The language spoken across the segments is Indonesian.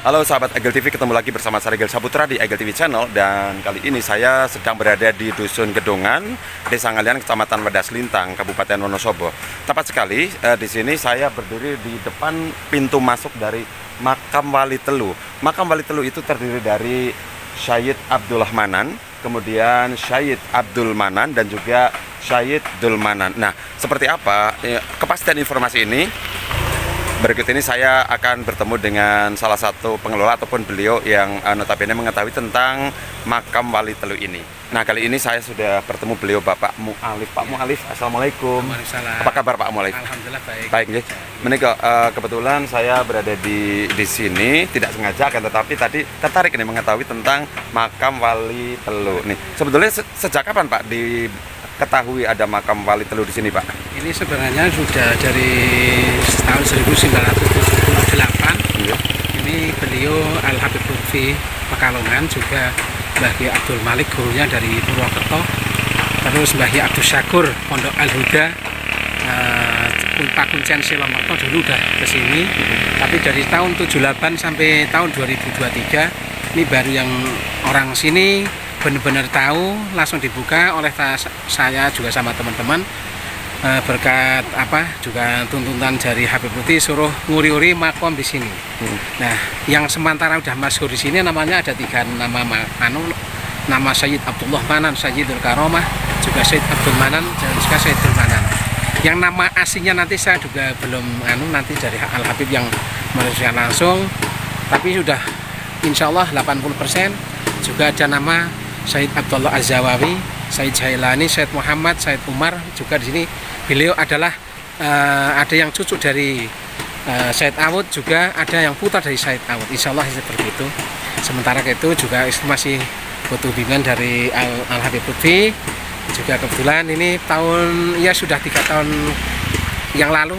Halo sahabat Egel TV, ketemu lagi bersama saya Egel Saputra di Egel TV Channel. Dan kali ini saya sedang berada di Dusun Gedongan, Desa Ngalian, Kecamatan Wadas Lintang, Kabupaten Wonosobo. Tepat sekali, di sini saya berdiri di depan pintu masuk dari Makam Wali Telu. Makam Wali Telu itu terdiri dari Syahid Abdullah Manan, kemudian Syahid Abdul Manan, dan juga Syahid Dul Manan. Nah, seperti apa kepastian informasi ini? Berikut ini saya akan bertemu dengan salah satu pengelola ataupun beliau yang notabene mengetahui tentang makam Wali Telu ini. Nah, kali ini saya sudah bertemu beliau, Bapak Mu'alif. Pak Mu'alif, Assalamualaikum. Waalaikumsalam. Apa kabar Pak Mu'alif? Alhamdulillah baik. Baik, nih. Kebetulan saya berada di sini tidak sengaja, akan tetapi tadi tertarik nih mengetahui tentang makam Wali Telu. Nih, sebetulnya sejak kapan Pak diketahui ada makam Wali Telu di sini, Pak? Ini sebenarnya sudah dari tahun 1978. Iya. Ini beliau Al-Habib Lutfi Pekalongan, juga Mbah Kiai Abdul Malik gurunya dari Purwokerto. Terus Mbah Kiai Abdul Syakur Pondok Al-Huda, Pak Kuncen Silomerto dulu udah ke sini. Tapi dari tahun 78 sampai tahun 2023 ini baru yang orang sini benar-benar tahu, langsung dibuka oleh saya juga sama teman-teman. Berkat juga tuntutan dari Habib Lutfi suruh nguri-uri makom di sini. Nah, yang sementara udah masyhur di sini namanya ada 3 nama, nama Syahid Abdullah Manan, Syahidul Karomah, juga Syahid Abdul Manan, dan juga Syahidul Manan. Yang nama aslinya nanti saya juga belum nanti dari Al Habib yang meneruskan langsung, tapi sudah insya Allah 80%. Juga ada nama Syahid Abdullah Az-Zawawi, Syahid Jailani, Syahid Muhammad, Syahid Umar. Juga di sini beliau adalah ada yang cucu dari Syahid Awud, juga ada yang putra dari Syahid Awud. Insya Allah seperti itu. Sementara itu juga masih butuh bimbingan dari Al Habib Lutfi. Juga kebetulan ini sudah 3 tahun yang lalu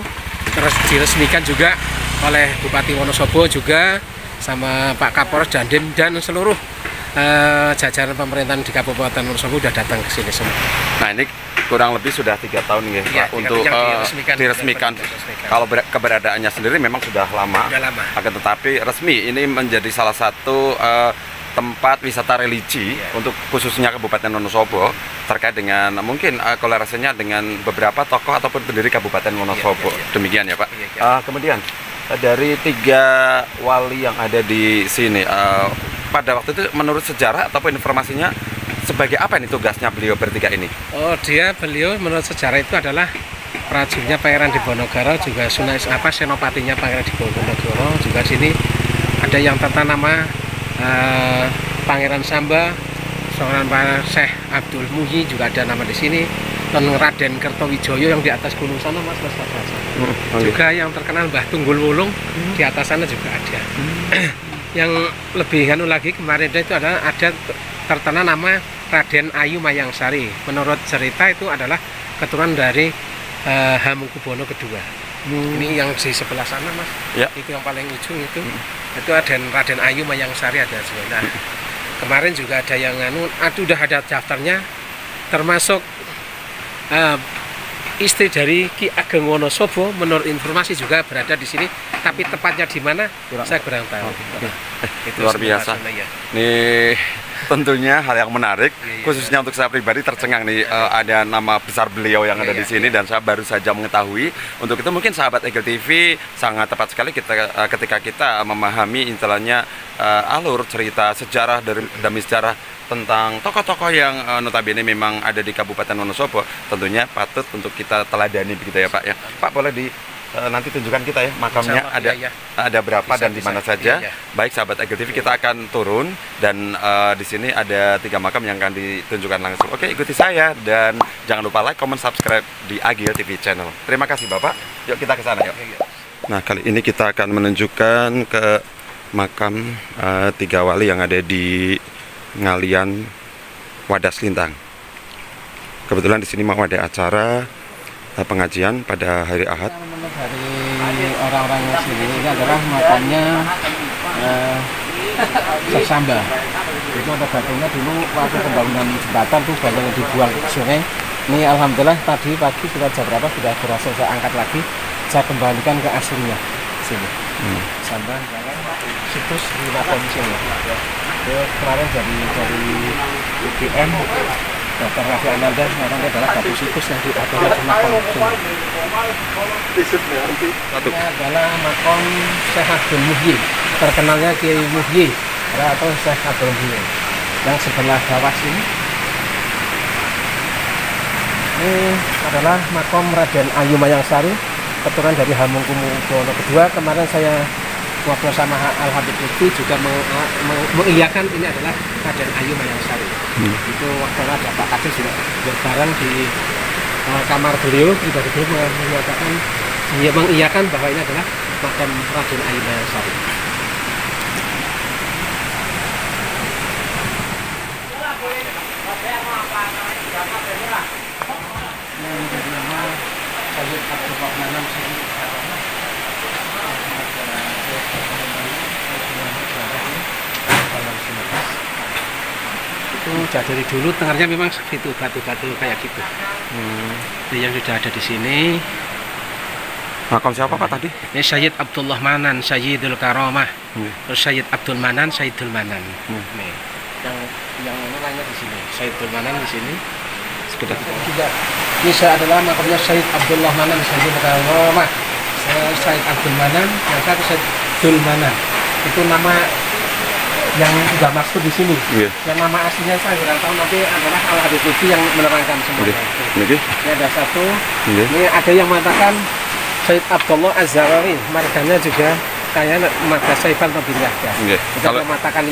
terus diresmikan juga oleh Bupati Wonosobo, juga sama Pak Kapolres, Dandim, dan seluruh jajaran pemerintahan di Kabupaten Wonosobo sudah datang ke sini semua. Nah, ini kurang lebih sudah 3 tahun ya, Pak, untuk diresmikan. Kalau keberadaannya sendiri memang sudah lama. Akan tetapi resmi ini menjadi salah satu tempat wisata religi untuk khususnya Kabupaten Wonosobo, terkait dengan mungkin kolaborasinya dengan beberapa tokoh ataupun pendiri Kabupaten Wonosobo. Demikian ya, Pak. Kemudian dari 3 wali yang ada di sini, pada waktu itu menurut sejarah ataupun informasinya sebagai apa ini tugasnya beliau bertiga ini? Beliau menurut sejarah itu adalah prajuritnya Pangeran Diponegoro, juga senopatinya Pangeran Diponegoro. Juga sini ada yang tentang nama Pangeran Samba, seorang Syekh Abdul Muhyi, juga ada nama di sini. Dan Raden Kertowijoyo yang di atas gunung sana, Mas. Juga yang terkenal Mbah Tunggul Wulung di atas sana juga ada. Yang lebih lagi kemarin itu ada tertera nama Raden Ayu Mayangsari. Menurut cerita itu adalah keturunan dari Hamengkubuwono II. Ini yang di sebelah sana, Mas. Ya. Itu yang paling ujung itu. Itu Raden Ayu Mayangsari ada juga. Nah, kemarin juga ada yang udah ada daftarnya, termasuk istri dari Ki Ageng Wonosobo menurut informasi juga berada di sini, tapi tepatnya di mana saya kurang tahu. Itu luar biasa. Nih tentunya hal yang menarik, khususnya untuk saya pribadi tercengang nih, ada nama besar beliau yang ada di sini dan saya baru saja mengetahui. Untuk itu mungkin sahabat Egel TV sangat tepat sekali ketika kita memahami istilahnya alur cerita sejarah demi sejarah tentang tokoh-tokoh yang notabene memang ada di Kabupaten Wonosobo. Tentunya patut untuk kita teladani begitu ya, Pak ya. Pak, boleh nanti tunjukkan kita ya makamnya ada berapa dan di mana saja. Baik sahabat Egel TV, kita akan turun dan di sini ada 3 makam yang akan ditunjukkan langsung. Oke, ikuti saya dan jangan lupa like, comment, subscribe di Egel TV Channel. Terima kasih Bapak. Yuk kita ke sana yuk. Nah, kali ini kita akan menunjukkan ke makam 3 wali yang ada di Ngalian Wadas Lintang. Kebetulan di sini mau ada acara pengajian pada hari Ahad. Dari orang-orang sini ini adalah makamnya Syekh Samba. Itu ada batunya dulu waktu pembangunan jembatan tuh batunya dibuang ke sungai. Ini alhamdulillah tadi pagi sudah jam berapa sudah berhasil saya angkat lagi, saya kembalikan ke aslinya sini. Sambah situs di makam sini. Kemarin dari UGM Dr. Raffi Ananda sekarang adalah satu situs yang diadakan di makam sini. Ini adalah makam Syekh Abdul Muhyi, terkenalnya Kiai Muhyi atau Syekh Abdul Muhyi. Yang sebelah bawah sini ini adalah makam Raden Ayu Mayangsari, keturunan dari Hamengkubuwono II. Kemarin saya waktu sama Al Habib Lutfi juga mengiyakan ini adalah Raden Ayu Mayangsari. Itu waktu ada Pak Kadis juga berbareng di kamar beliau, pribadi beliau menyatakan mengiyakan bahwa ini adalah makam Raden Ayu Mayangsari. Yang bernama Sayyid Abdullah Manam itu dari dulu tengahnya memang itu batu-batu kayak gitu. Itu yang sudah ada di sini. Makam siapa Pak tadi? Ini Sayyid Abdullah Manan, Sayyidul Karomah. Terus Sayyid Abdul Manan, Sayyidul Manan. Nih, yang lainnya di sini. Sayyidul Manan di sini. Sudah tidak. Ini adalah makamnya Sayyid Abdullah Manan, Sayyidul Karomah. Sayyid Abdul Manan, yang satu Sayyidul Manan. Itu nama yang sudah masuk di sini. Yang nama aslinya saya kurang tahu, nanti adalah Al Habib Lutfi yang menerangkan semuanya. Ini ada satu. Ini ada yang mengatakan Sayyid Abdullah Az-Zarawi, marganya juga kayak marga Saifan atau bin Yahya. Kalau mengatakan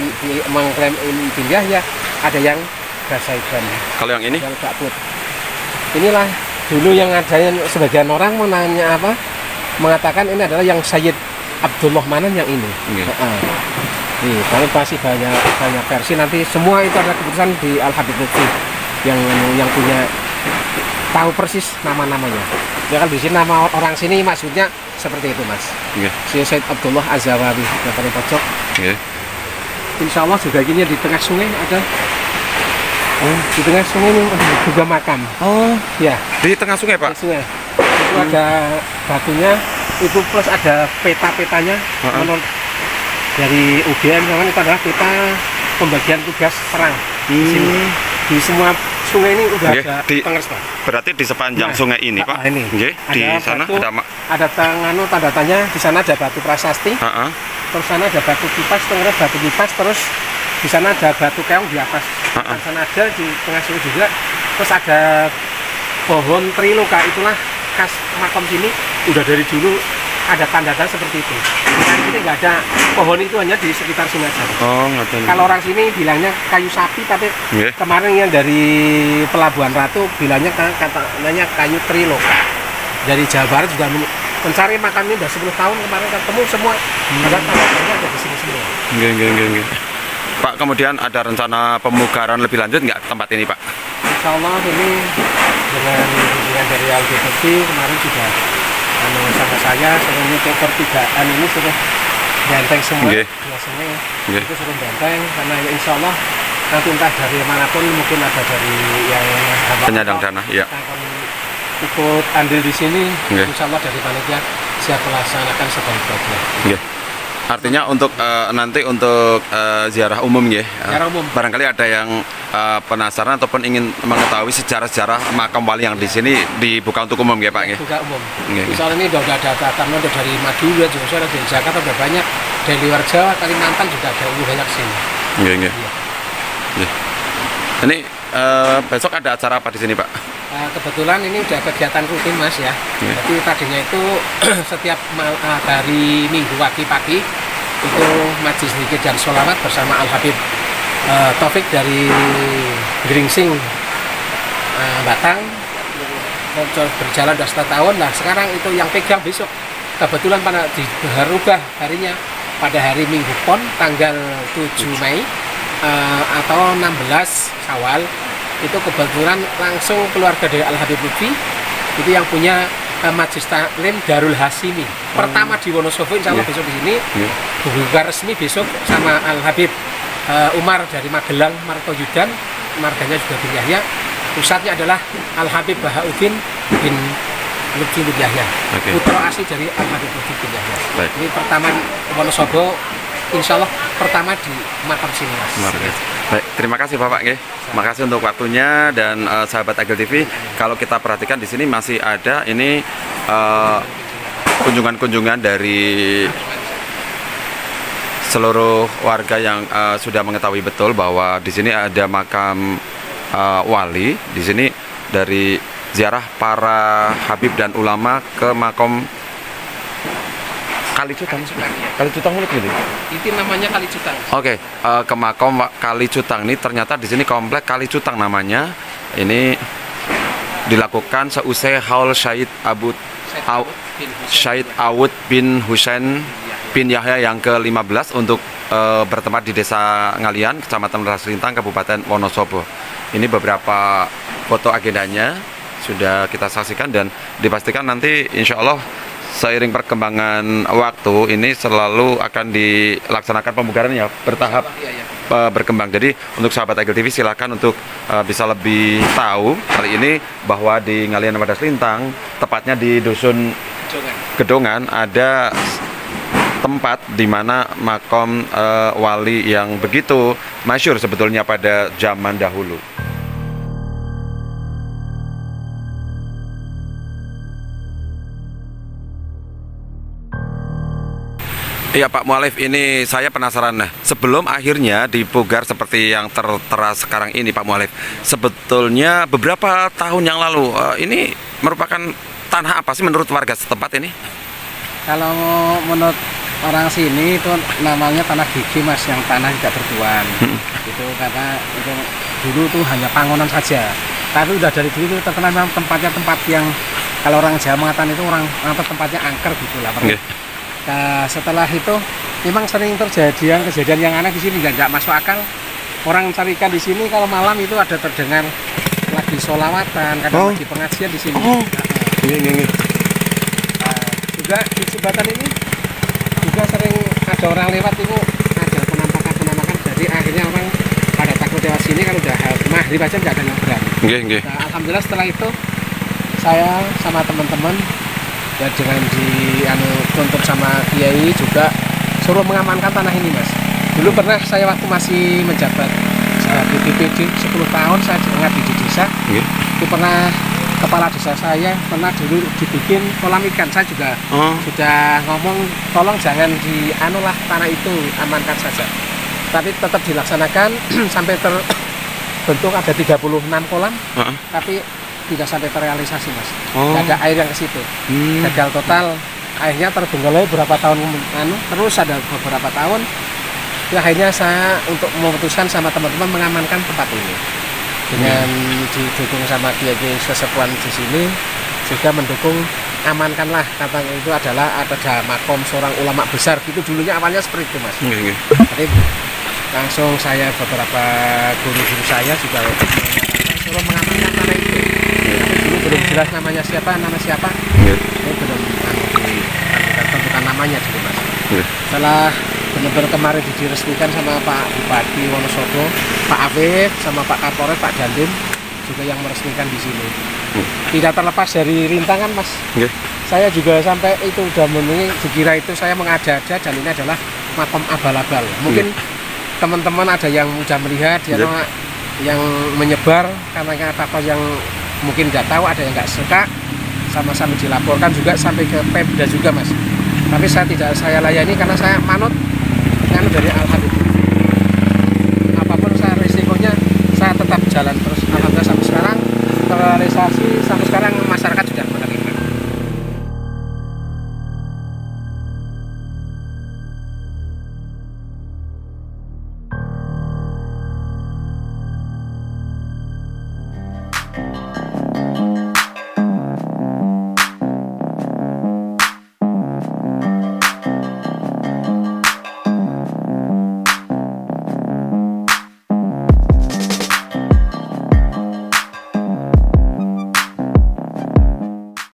mengklaim ini bin Yahya, ada yang Saifan. Kalau yang ini? Yang Bakput. Inilah dulu yang ada yang sebagian orang menanya apa? Mengatakan ini adalah yang Sayyid Abdullah Manan yang ini. Nih, kalau pasti banyak versi, nanti semua itu adalah keputusan di Al Habib Lutfi yang punya tahu persis nama-namanya. Ya kan di sini nama orang sini maksudnya seperti itu Mas. Si Sayyid Abdullah Az-Zawawi yang paling pojok. Insya Allah juga gini di tengah sungai ada. Di tengah sungai ini juga makam. Ya. Di tengah sungai Pak. Di sungai. Itu ada batunya, itu plus ada peta-petanya. Menurut dari UGM kan itu adalah peta pembagian tugas perang di sini. Di semua sungai ini udah ada pengeras Pak. Berarti di sepanjang sungai ini Pak. Ini. Di sana batu, ada tanda tanya, di sana ada batu prasasti. Terus sana ada batu kipas, batu kipas, terus di sana ada batu keong di atas. Di sana ada di tengah sungai juga. Terus ada pohon triloka, itulah khas makam sini udah dari dulu ada tanda-tanda seperti itu. Di sini nggak ada pohon, itu hanya di sekitar sungai saja. Kalau orang sini bilangnya kayu sapi, tapi kemarin yang dari Pelabuhan Ratu bilangnya katanya kayu triloka. Dari Jawa Barat juga mencari makam ini udah 10 tahun, kemarin ketemu semua. Ada tanda-tanda ada di sini semua. Pak, kemudian ada rencana pemugaran lebih lanjut nggak tempat ini Pak? Insya Allah ini dengan bimbingan dari Al Habib Lutfi kemarin juga sama saya ini pertigaan ini sudah benteng semua. Itu sudah benteng karena ya insya Allah nanti entah dari manapun, mungkin ada dari yang penyandang dana, akan ikut andil di sini. Insya Allah dari panitia siap melaksanakan sebaik-baiknya. Artinya untuk nanti untuk ziarah umum ziarah umum. Barangkali ada yang penasaran ataupun ingin mengetahui sejarah-sejarah makam wali yang di sini dibuka untuk umum Pak Buka umum. Misalnya ini udah ada tamu dari Madura juga, dari Jakarta udah banyak, dari luar Jawa, Kalimantan juga ada banyak sini. Ini besok ada acara apa di sini Pak? Kebetulan ini udah kegiatan rutin Mas ya. Jadi tadinya itu setiap hari Minggu pagi itu majlis zikir dan sholawat bersama Al Habib Taufik dari Gringsing Batang. Berjalan sudah 1 tahun. Nah sekarang itu yang pegang besok. Kebetulan pada berubah harinya pada hari Minggu Pon tanggal 7 Mei atau 16 Syawal. Itu kebetulan langsung keluarga dari Al Habib Lutfi itu yang punya Majlis Taklim Darul Hasimi pertama di Wonosobo. Insya Allah besok di sini buka resmi besok sama Al Habib Umar dari Magelang, Martoyudan, marganya juga bin Yahya. Pusatnya adalah Al Habib Bahauddin bin Lutfi bin Yahya, putra asli dari Al-Habib Lutfi bin Yahya. Ini pertama Wonosobo, insya Allah pertama di makam sini mas. Baik, terima kasih Bapak. Terima kasih untuk waktunya dan sahabat Agil TV. Kalau kita perhatikan di sini masih ada ini kunjungan-kunjungan dari seluruh warga yang sudah mengetahui betul bahwa di sini ada makam wali. Di sini dari ziarah para habib dan ulama ke makam Kalicutang. Kalicutang mulut gitu. Itu namanya Kalicutang. Oke, ke makam Kalicutang ini ternyata di sini komplek Kalicutang namanya. Ini dilakukan seusai haul Syahid Awud bin Husain bin Yahya yang ke-15 untuk bertempat di Desa Ngalian, Kecamatan Raslintang, Kabupaten Wonosobo. Ini beberapa foto agendanya sudah kita saksikan dan dipastikan nanti insya Allah seiring perkembangan waktu ini selalu akan dilaksanakan pemugaran ya bertahap berkembang. Jadi untuk sahabat Agil TV silakan untuk bisa lebih tahu kali ini bahwa di Ngalian Raslintang, tepatnya di Dusun Gedongan, ada tempat di mana makam wali yang begitu masyhur sebetulnya pada zaman dahulu. Iya Pak Mualif, ini saya penasaran. Nah, sebelum akhirnya dipugar seperti yang tertera sekarang ini Pak Mualif, sebetulnya beberapa tahun yang lalu ini merupakan tanah apa sih menurut warga setempat ini? Kalau menurut orang sini itu namanya tanah gigi mas, yang tanah tidak bertuan. Itu karena itu dulu tuh hanya bangunan saja. Tapi udah dari dulu itu terkenal memang tempatnya tempat yang kalau orang Jawa mengatakan itu orang tempatnya angker gitulah. Nah, setelah itu memang sering terjadi kejadian yang aneh di sini, nggak masuk akal. Orang carikan di sini kalau malam itu ada terdengar lagi sholawatan, kadang lagi pengajian di sini. Juga di jembatan ini juga sering ada orang lewat itu ada penampakan. Jadi akhirnya orang pada takut lewat sini kalau udah maghrib aja nggak ada yang berani. Nah, alhamdulillah setelah itu saya sama teman-teman ya dengan dituntut sama kiai juga suruh mengamankan tanah ini mas. Dulu pernah saya waktu masih menjabat sebagai BPD 10 tahun saya mengabdi di desa. Itu pernah kepala desa saya pernah dulu dibikin kolam ikan. Saya juga sudah ngomong tolong jangan lah tanah itu, amankan saja. Tapi tetap dilaksanakan sampai terbentuk ada 36 kolam. Tapi tidak sampai terrealisasi mas, tidak ada air yang ke situ, gagal total. Akhirnya terbengkalai beberapa tahun terus ada beberapa tahun. Ya, akhirnya saya untuk memutuskan sama teman-teman mengamankan tempat ini dengan didukung sama kiai sesepuan di sini juga mendukung amankanlah, kata itu adalah ada makom seorang ulama besar gitu dulunya, awalnya seperti itu mas. Jadi langsung saya beberapa guru-guru saya juga suruh mengamankan tanah itu. Belum jelas namanya siapa, ini belum tentukan namanya dulu mas. Setelah benar-benar kemarin diresmikan sama Pak Bupati Wonosobo, Pak Afif, sama Pak Kapolres, Pak Dandim juga yang meresmikan di sini. Tidak terlepas dari rintangan mas. Saya juga sampai itu udah memenuhi, dikira itu saya mengada-ada dan ini adalah makam abal-abal. Mungkin teman-teman ada yang sudah melihat, yang menyebar karena apa yang mungkin nggak tahu, ada yang nggak suka, sama-sama dilaporkan juga sampai ke Pemda juga mas. Tapi saya layani karena saya manut dari Al-Habib. Apapun resikonya saya tetap jalan terus. Alhamdulillah sampai sekarang terrealisasi, sampai sekarang masyarakat sudah menerima.